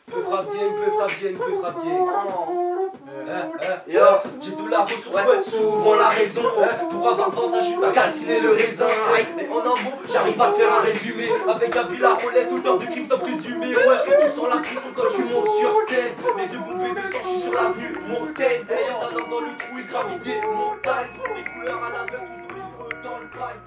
Peu frappe bien, peu frappe bien, peu frappe bien. J'ai de la ressource, ouais, souvent la raison. Pour avoir vent, t'as juste à calciner le raisin. Mais en un mot, j'arrive à te faire un résumé. Avec un bill à roulette, auteur de crime sans présumé. Ouais, tu sens la pression quand tu montes sur scène. Les yeux bombés de sang, je suis sur l'avenue Montaigne. J'ai ta langue dans le trou et gravité montagne. Les couleurs à l'aveugle, toujours libre dans le prime.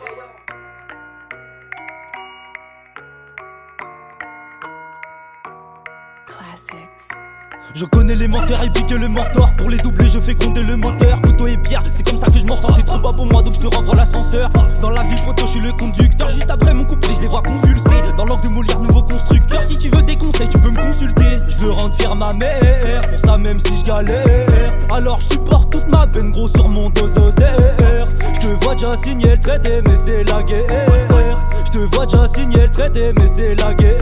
Je connais les menteurs, ils piquent le mentor. Pour les doubler, je fais gronder le moteur. Couteau et pierre, c'est comme ça que je m'en sors. T'es trop bas pour moi, donc je te renvoie l'ascenseur. Dans la vie, poteau, je suis le conducteur. Juste après mon couplet, je les vois convulser. Dans l'angle de Molière, nouveau constructeur. Si tu veux des conseils, tu peux me consulter. Je veux rendre fier ma mère, pour ça même si je galère. Alors je supporte toute ma peine, gros, sur mon dos osaire. Je te vois déjà signer le traité, mais c'est la guerre. Je te vois déjà signer le traité, mais c'est la guerre.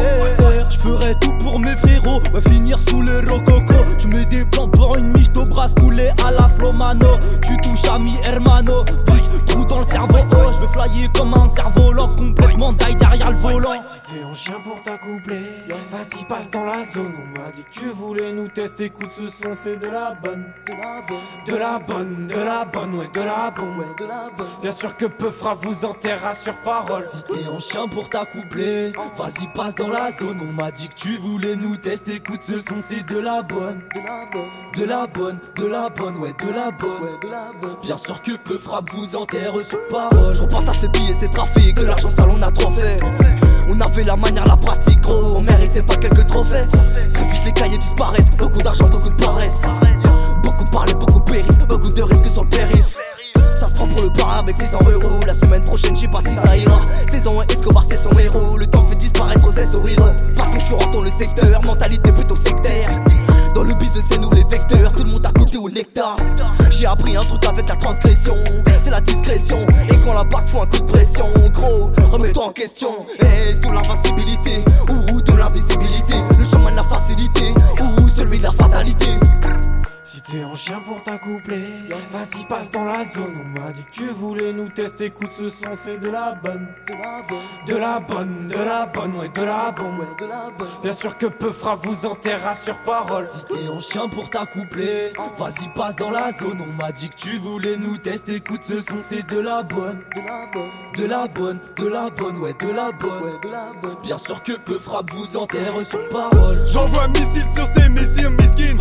Je ferai tout pour mes frérots, ouais, finir sous le rococo. Tu mets des plans pour une miche, au bras coulé à la Flomano. Tu touches à mi hermano, bitch, trou dans le cerveau. Oh, je vais flyer comme un cerf-volant, complètement die derrière le volant. Si t'es en chien pour t'accoupler, vas-y passe dans la zone. On m'a dit que tu voulais nous tester, écoute ce son, c'est de la bonne. De la bonne, de la bonne, ouais, de la bonne. Bien sûr que peu frappe vous enterra sur parole. Si t'es en chien pour t'accoupler, vas-y passe dans la zone. On m'a dit que tu voulais nous tester, écoute ce son, c'est de la bonne. De la bonne, de la bonne, ouais, de la bonne. Bien sûr que peu frappe vous enterre sur parole. Je repense à ces billets, ces trafics, de l'argent sale on a trop fait. On avait la manière, la pratique, gros, on méritait pas quelques trophées. Très vite les cahiers disparaissent, beaucoup d'argent, beaucoup de paresse. Beaucoup parlent, beaucoup périssent, beaucoup de risques sur le périph'. Ça se prend pour le bar avec 600 euros. La semaine prochaine, je sais pas si ça ira. Saison 1, Escobar c'est son héros. Le temps fait disparaître aux sourire. Pas de concurrence dans le secteur, mentalité plutôt sectaire. Dans le business c'est nous les vecteurs, tout le monde a goûté au nectar. J'ai appris un truc avec la transgression, c'est la discrétion. Et quand la bague faut un coup de pression, gros, remets-toi en question. Est-ce de l'invincibilité ou de l'invisibilité? Le chemin de la facilité ou celui de la fatalité? Si t'es en chien pour t'accoupler, vas-y passe dans la zone. On m'a dit que tu voulais nous tester, écoute ce son, c'est de la bonne. De la bonne, de la bonne, ouais, de la bonne. Bien sûr que peu frappe vous enterra sur parole. Si t'es en chien pour t'accoupler, vas-y passe dans la zone. On m'a dit que tu voulais nous tester, écoute ce son, c'est de la bonne. De la bonne, de la bonne, ouais, de la bonne. Bien sûr que peu frappe vous enterre sur parole. J'envoie un missile sur ces messieurs miskin.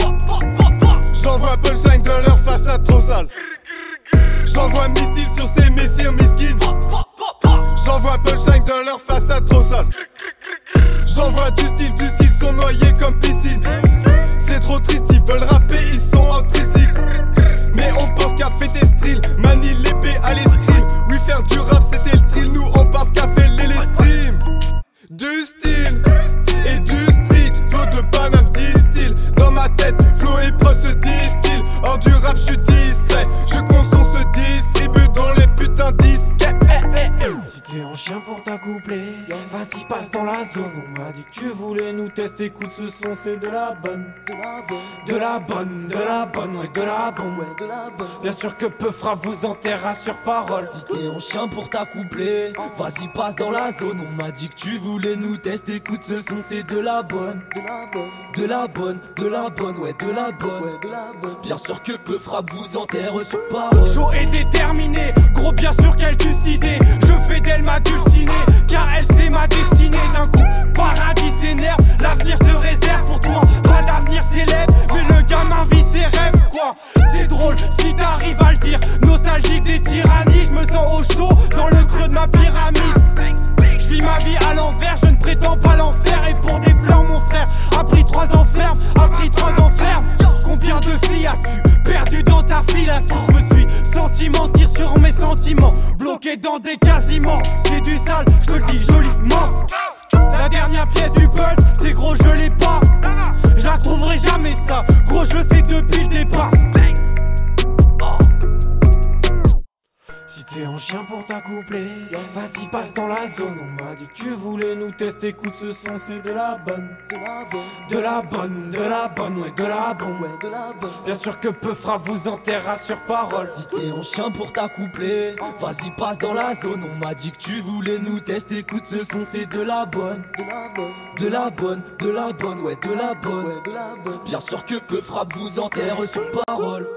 J'envoie punchline de leur façade trop sale. J'envoie un missile sur ces messieurs miskin. J'envoie punchline de leur façade trop sale. J'envoie du style, sont noyés comme piscine. C'est trop triste, ils veulent rapper, ils sont en tricycle. Mais on pense qu'à fait des strills, manie l'épée à l'escrime. Oui, faire du rap c'était le drill, nous on pense qu'à faire les streams. Du style et du street, flow de Paname distille. Dans ma tête, flow et proche se distille. Hors du rap, je suis discret, je consomme se distribue dans les putains disques. Si t'es en chien pour t'accoupler, vas-y passe dans la zone. On m'a dit que tu voulais nous tester, écoute ce son, c'est de la bonne. De la bonne, de la bonne, ouais, de la bonne. Bien sûr que peu frappe vous enterra sur parole. Si t'es en chien pour t'accoupler, vas-y passe dans la zone. On m'a dit que tu voulais nous tester, écoute ce son, c'est de la bonne. De la bonne, de la bonne, ouais, de la bonne. Bien sûr que peu frappe vous enterre sur parole. Chaud et déterminé, gros bien sûr qu'elle idée. Je fais d'elle ma dulcinée, car elle c'est ma destinée. D'un coup, paradis s'énerve, l'avenir se réserve pour toi. Pas d'avenir célèbre, mais le gamin vit ses rêves, quoi. C'est drôle si t'arrives à le dire. Nostalgique des tyrannies, je me sens au chaud dans le creux de ma pyramide. Je vis ma vie à l'envers, je ne prétends pas l'enfer. Et pour des fleurs, mon frère a pris 3 ans ferme, a pris 3 ans ferme. Combien de filles as-tu perdu dans ta filature? Je me suis senti mentir sur mes sentiments, bloqué dans des quasiments. C'est du sale, je te le dis joliment. La dernière pièce du puzzle, c'est gros je l'ai pas. Je la trouverai jamais ça, gros je le sais depuis le départ. Si t'es en chien pour ta couplet. Vas-y, passe dans la zone. On m'a dit que tu voulais nous tester. Écoute ce son, c'est de la bonne. De la bonne, de la bonne, ouais, de la bonne. Bien sûr que peu frappe vous enterra sur parole. Si t'es en chien pour ta couplet, vas-y passe dans la zone. On m'a dit que tu voulais nous tester. Écoute ce son, c'est de la bonne. De la bonne, de la bonne, ouais, de la bonne. Bien sûr que peu frappe vous enterre sur parole.